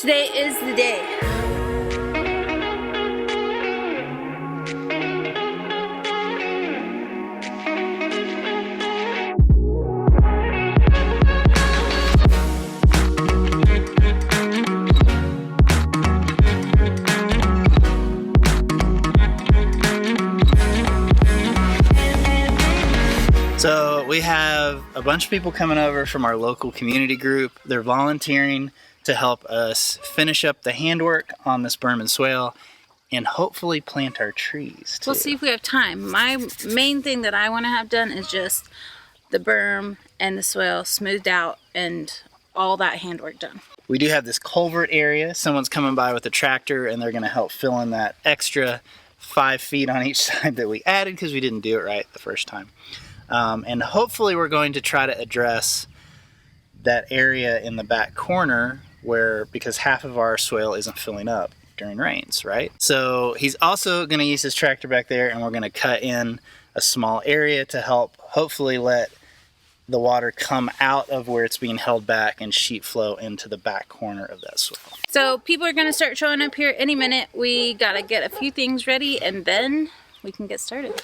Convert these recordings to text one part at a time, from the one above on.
Today is the day. So we have a bunch of people coming over from our local community group. They're volunteering to help us finish up the handwork on this Berm Swale and hopefully plant our trees too. We'll see if we have time. My main thing that I want to have done is just the berm and the swale smoothed out and all that handwork done. We do have this culvert area. Someone's coming by with a tractor and they're going to help fill in that extra 5 feet on each side that we added because we didn't do it right the first time. And hopefully we're going to try to address that area in the back corner because half of our swale isn't filling up during rains, right? So he's also going to use his tractor back there, and we're going to cut in a small area to help hopefully let the water come out of where it's being held back and sheet flow into the back corner of that swale. So people are going to start showing up here any minute. We got to get a few things ready and then we can get started.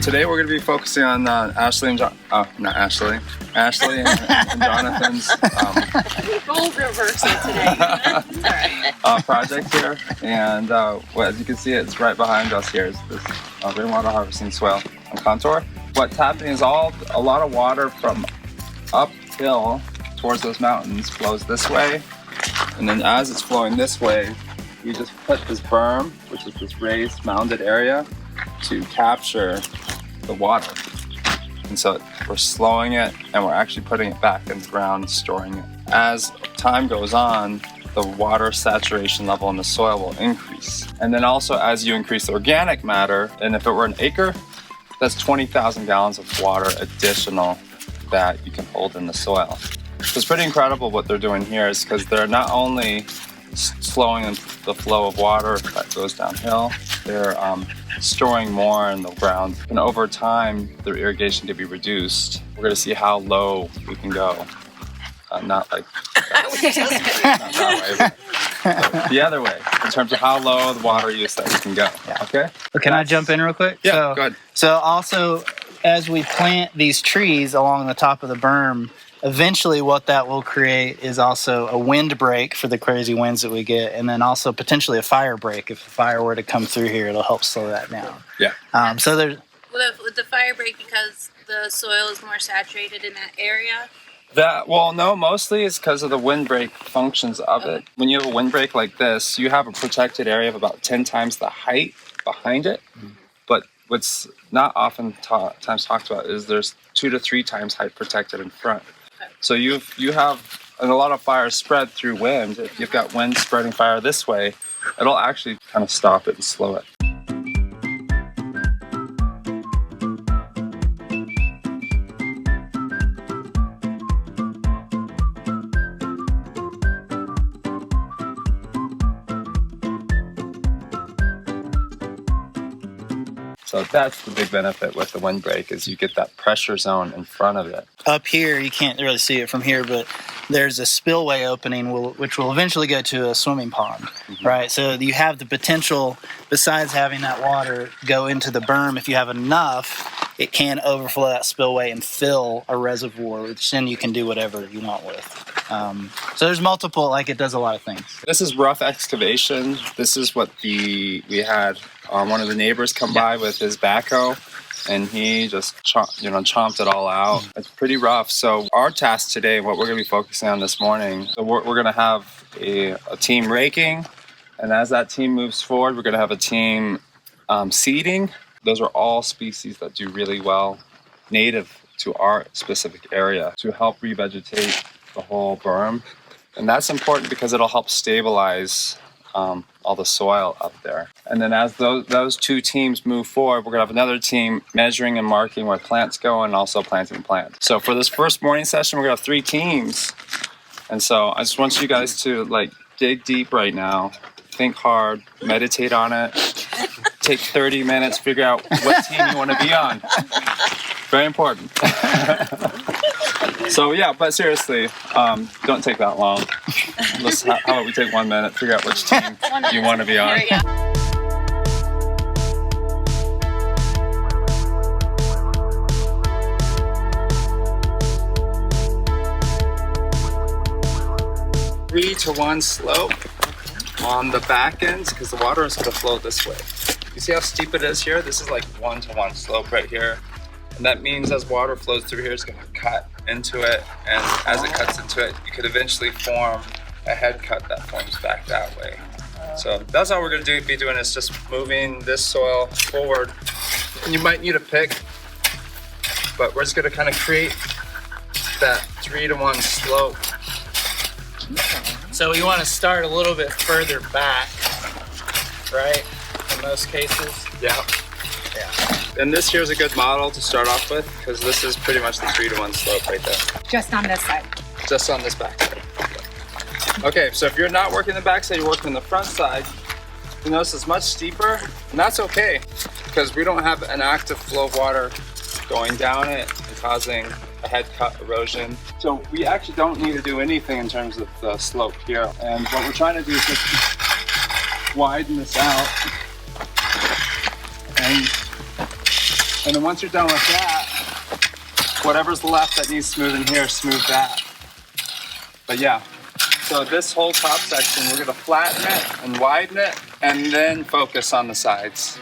Today we're going to be focusing on Ashley and Jonathan's Role reversal today. project here, and as you can see, it's right behind us here is this rainwater harvesting swale and contour. What's happening is a lot of water from uphill towards those mountains flows this way, and then as it's flowing this way, we just put this berm, which is this raised mounded area, to capture the water. And so we're slowing it and we're actually putting it back in the ground, storing it. As time goes on, the water saturation level in the soil will increase. And then also as you increase the organic matter, and if it were an acre, that's 20,000 gallons of water additional that you can hold in the soil. So it's pretty incredible what they're doing here, is because they're not only slowing the flow of water that goes downhill, they're storing more in the ground, and over time their irrigation can be reduced. We're going to see how low we can go, not like that way, but the other way, in terms of how low the water use that we can go. Yeah. Okay, Can I jump in real quick? Yeah, go ahead. So also, as we plant these trees along the top of the berm, eventually what that will create is also a wind break for the crazy winds that we get, and then also potentially a fire break. If a fire were to come through here, it'll help slow that down. Yeah. So there's With the fire break, because the soil is more saturated in that area? No, mostly it's because of the windbreak functions of it. When you have a windbreak like this, you have a protected area of about 10 times the height behind it. But what's not often times talked about is there's 2 to 3 times height protected in front. So you have a lot of fires spread through wind. If you've got wind spreading fire this way, it'll actually kind of stop it and slow it. So that's the big benefit with the windbreak, is you get that pressure zone in front of it. up here, you can't really see it from here, but there's a spillway opening which will eventually go to a swimming pond, right? So you have the potential, besides having that water go into the berm, if you have enough, it can overflow that spillway and fill a reservoir, which then you can do whatever you want with. So there's multiple, it does a lot of things. This is rough excavation. This is what we had one of the neighbors come by with his backhoe, and he just chomped it all out. It's pretty rough. So our task today, what we're going to be focusing on this morning, we're going to have a team raking, and as that team moves forward, we're going to have a team seeding. Those are all species that do really well native to our specific area to help revegetate the whole berm. And that's important because it'll help stabilize all the soil up there. And then as those two teams move forward, we're gonna have another team measuring and marking where plants go and also planting plants. So for this first morning session, we're gonna have 3 teams. And so I just want you guys to like dig deep right now, think hard, meditate on it, take 30 minutes, figure out what team you want to be on. Very important. So yeah, but seriously, don't take that long. How about we take 1 minute, figure out which team you want to be on. Here we go. 3-to-1 slope on the back ends because the water is going to flow this way. You see how steep it is here? This is like 1-to-1 slope right here. And that means as water flows through here, it's going to cut into it. And as it cuts into it, you could eventually form a head cut that forms back that way. So that's all we're going to be doing is just moving this soil forward. And you might need a pick, but we're just going to kind of create that 3-to-1 slope. So we want to start a little bit further back, right? In most cases. Yeah. And this here is a good model to start off with because this is pretty much the 3-to-1 slope right there. Just on this side. Just on this back side. Okay, so if you're not working the back side, you're working the front side, you notice it's much steeper, and that's okay because we don't have an active flow of water going down it and causing a head cut erosion. So we actually don't need to do anything in terms of the slope here. And what we're trying to do is just widen this out. And then once you're done with that, whatever's left that needs smoothing here, smooth that. But yeah, so this whole top section, we're gonna flatten it and widen it and then focus on the sides.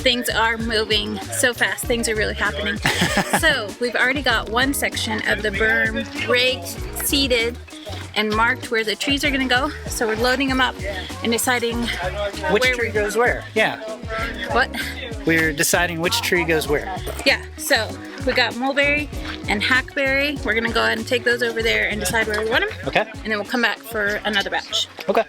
things are moving so fast. Things are really happening. So we've already got one section of the berm raked, seeded, and marked where the trees are gonna go. So we're loading them up and deciding Which tree goes where? Yeah. What? We're deciding which tree goes where. Yeah, so we got mulberry and hackberry. We're gonna go ahead and take those over there and decide where we want them. Okay. And then we'll come back for another batch. Okay.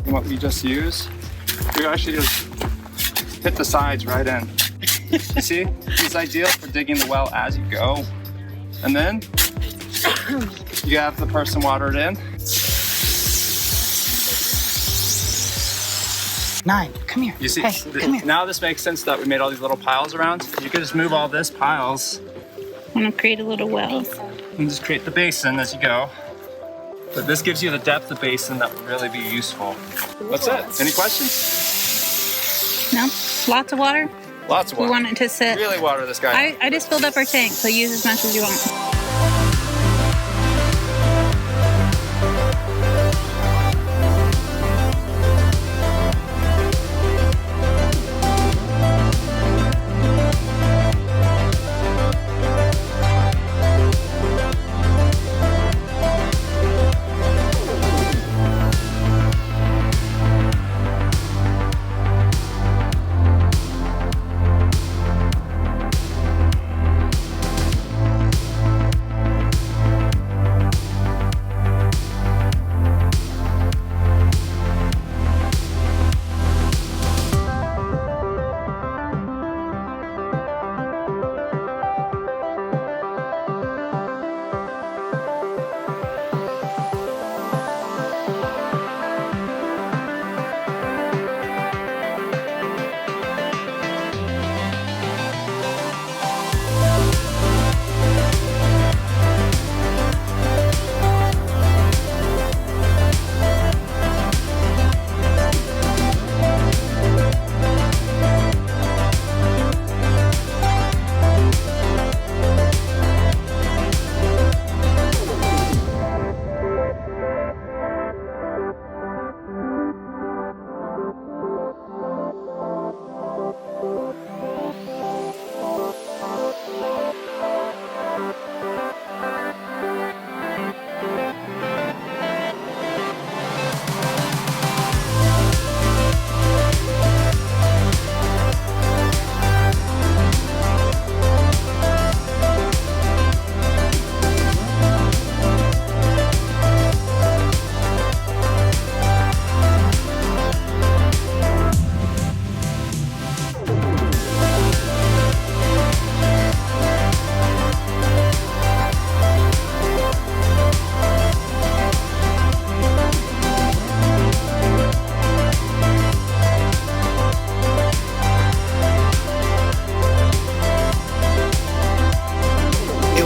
What we just use, we actually just hit the sides right in. You see, it's ideal for digging the well as you go. And then you have the person water it in. 9, come here. You see, Hey, come here. now this makes sense that we made all these little piles around. You could just move all this piles I'm gonna create a little well. and just create the basin as you go. But this gives you the depth of basin that would really be useful. That's it. Any questions? No? Lots of water? Lots of We water. want it to sit. Really water this guy. I just filled up our tank, so use as much as you want.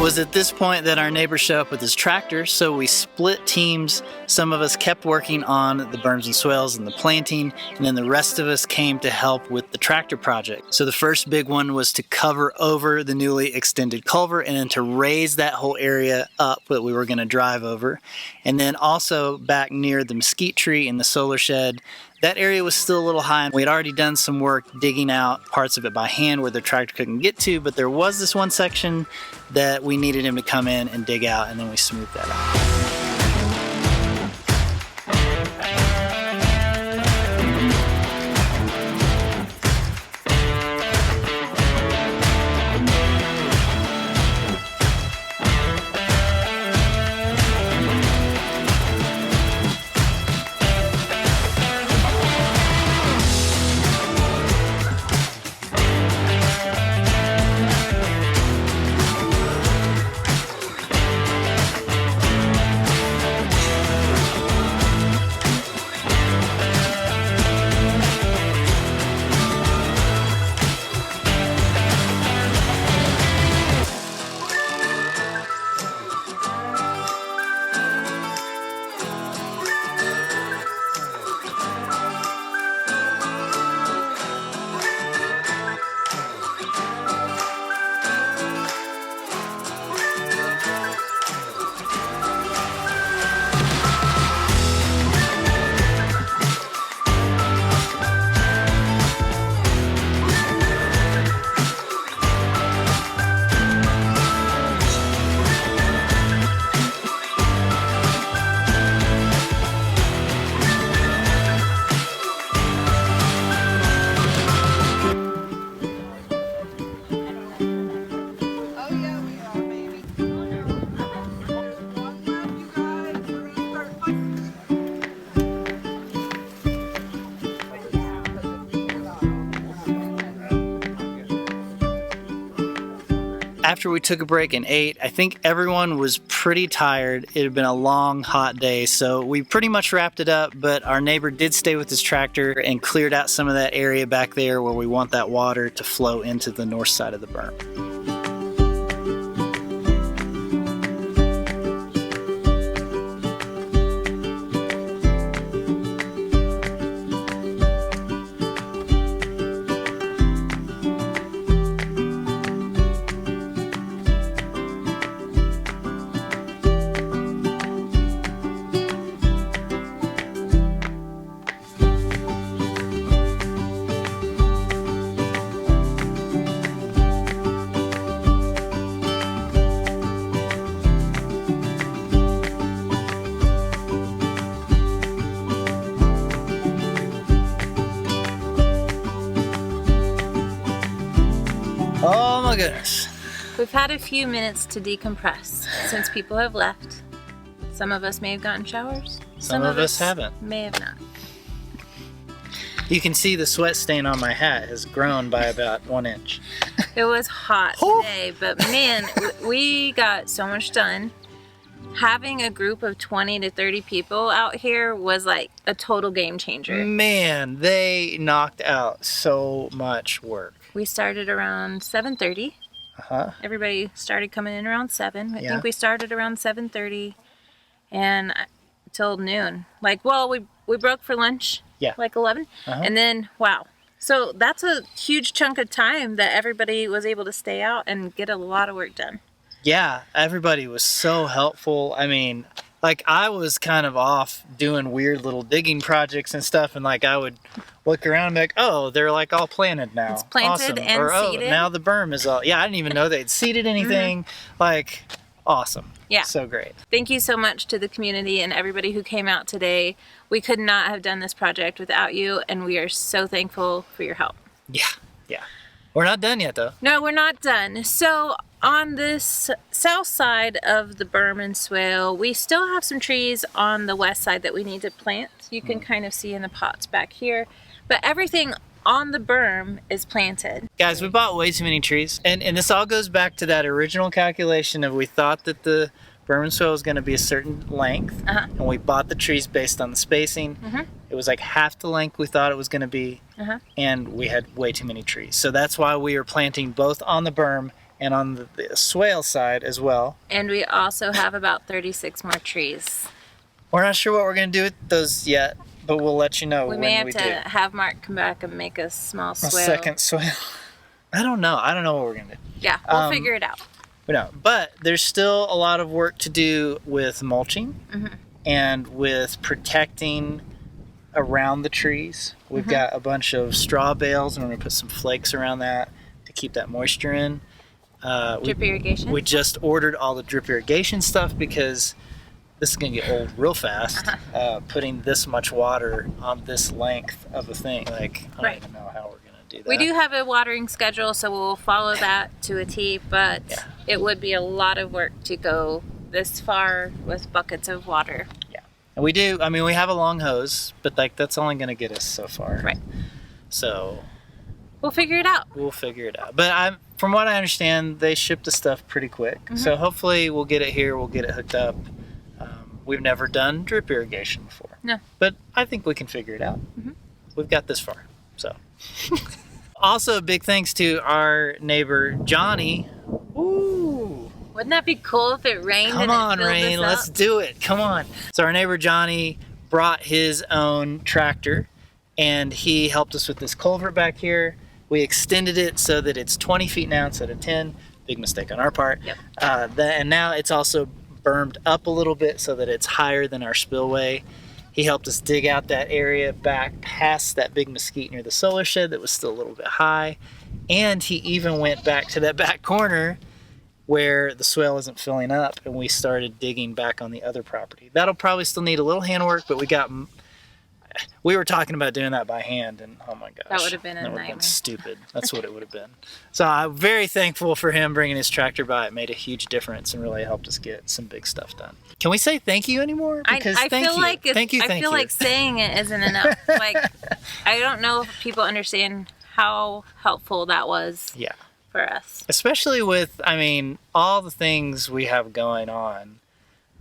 was at this point that our neighbor showed up with his tractor, so we split teams. Some of us kept working on the berms and swales and the planting, and then the rest of us came to help with the tractor project. So the first big one was to cover over the newly extended culvert and then to raise that whole area up that we were going to drive over. And then also back near the mesquite tree in the solar shed, that area was still a little high. We had already done some work digging out parts of it by hand where the tractor couldn't get to, but there was this one section that we needed him to come in and dig out, and then we smoothed that out. after we took a break and ate, I think everyone was pretty tired. It had been a long, hot day, so we pretty much wrapped it up, but our neighbor did stay with his tractor and cleared out some of that area back there where we want that water to flow into the north side of the berm. Oh my goodness. We've had a few minutes to decompress since people have left. Some of us may have gotten showers. Some of us haven't. May have not. You can see the sweat stain on my hat has grown by about 1 inch. It was hot today, but man, we got so much done. Having a group of 20 to 30 people out here was like a total game changer. Man, they knocked out so much work. We started around 7:30. Uh-huh. Everybody started coming in around 7. I Yeah. think we started around 7:30 and till noon. Like, well, we broke for lunch. Yeah. Like 11. Uh-huh. And then, wow. So that's a huge chunk of time that everybody was able to stay out and get a lot of work done. Yeah, everybody was so helpful. I mean, like I was kind of off doing weird little digging projects and stuff, and like I would look around and be like, oh, they're like all planted now. It's planted awesome. and or, oh, seeded. now the berm is all, yeah, I didn't even know they'd seeded anything. Like, awesome. Yeah. So great. Thank you so much to the community and everybody who came out today. We could not have done this project without you, and we are so thankful for your help. Yeah, yeah. We're not done yet though. No, we're not done. So on this south side of the Berm Swale, we still have some trees on the west side that we need to plant. You can kind of see in the pots back here. But everything on the berm is planted. Guys, we bought way too many trees. And this all goes back to that original calculation of we thought that the Berm Swale was going to be a certain length. Uh-huh. And we bought the trees based on the spacing. Mm-hmm. It was like half the length we thought it was going to be. Uh-huh. And we had way too many trees. So that's why we are planting both on the berm and on the swale side as well. And we also have about 36 more trees. We're not sure what we're going to do with those yet, but we'll let you know We when may have we to do. have Mark come back and make a small A swale. second swale. I don't know. I don't know what we're going to do. Yeah, we'll figure it out. We don't. But there's still a lot of work to do with mulching and with protecting around the trees. We've got a bunch of straw bales, and we're going to put some flakes around that to keep that moisture in. Drip irrigation. We just ordered all the drip irrigation stuff because this is going to get old real fast. Putting this much water on this length of a thing, like I don't even know how we're going to do that. We do have a watering schedule, so we'll follow that to a T, but it would be a lot of work to go this far with buckets of water. Yeah. And we do, I mean, we have a long hose, but like that's only going to get us so far. Right. So we'll figure it out. we'll figure it out. But from what I understand, they ship the stuff pretty quick. So hopefully we'll get it here, we'll get it hooked up. We've never done drip irrigation before. No. But I think we can figure it out. We've got this far, so. Also, big thanks to our neighbor, Johnny. Ooh. Wouldn't that be cool if it rained Come and on, it filled Rain, this let's up? do it. Come on. So our neighbor, Johnny, brought his own tractor, and he helped us with this culvert back here. We extended it so that it's 20 feet now instead of 10. Big mistake on our part. Yep. And now it's also bermed up a little bit so that it's higher than our spillway. He helped us dig out that area back past that big mesquite near the solar shed that was still a little bit high. And he even went back to that back corner where the swale isn't filling up, and we started digging back on the other property. That'll probably still need a little handwork, but we were talking about doing that by hand, and oh my gosh. That would have been a that would have nightmare. been stupid. That's what it would have been. So I'm very thankful for him bringing his tractor by. It made a huge difference and really helped us get some big stuff done. Can we say thank you anymore? Because I thank feel you. like Thank you. I feel like saying it isn't enough. Like, I don't know if people understand how helpful that was Yeah. for us. Especially with, I mean, all the things we have going on.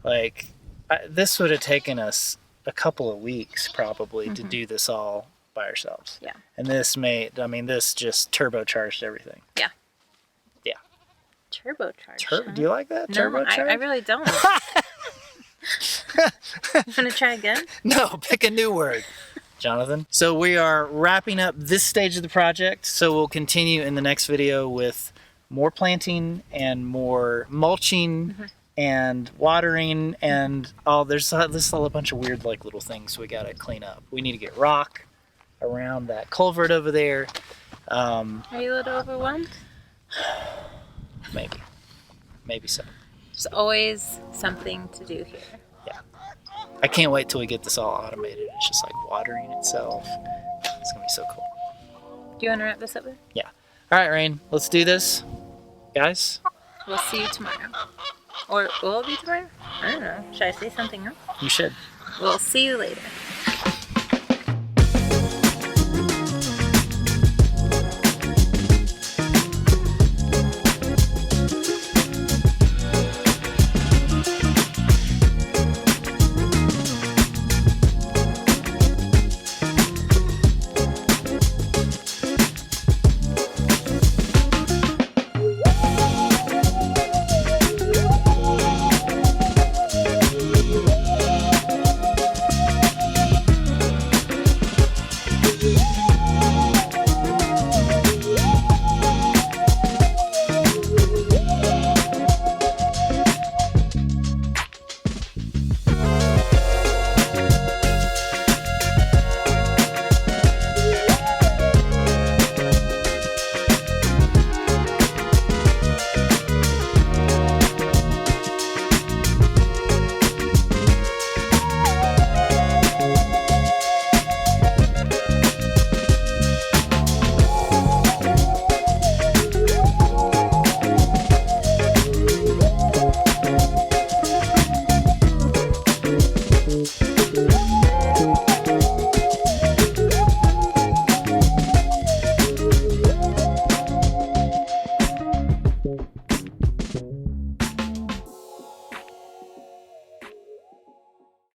Like, this would have taken us a couple of weeks probably to do this all by ourselves. Yeah. And this this just turbocharged everything. Yeah. Yeah. Turbocharged. Do you like that? No, Turbocharged? I really don't. You want to try again? No, pick a new word, Jonathan. So we are wrapping up this stage of the project. So we'll continue in the next video with more planting and more mulching and watering and all. There's still a bunch of weird like little things we got to clean up. We need to get rock around that culvert over there. Are you a little overwhelmed? Maybe so. There's always something to do here. Yeah. I can't wait till we get this all automated. It's just like watering itself. It's gonna be so cool. Do you want to wrap this up then? Yeah. All right, Rain, let's do this. Guys? We'll see you tomorrow. Or will it be tomorrow? I don't know. Should I say something else? You should. We'll see you later.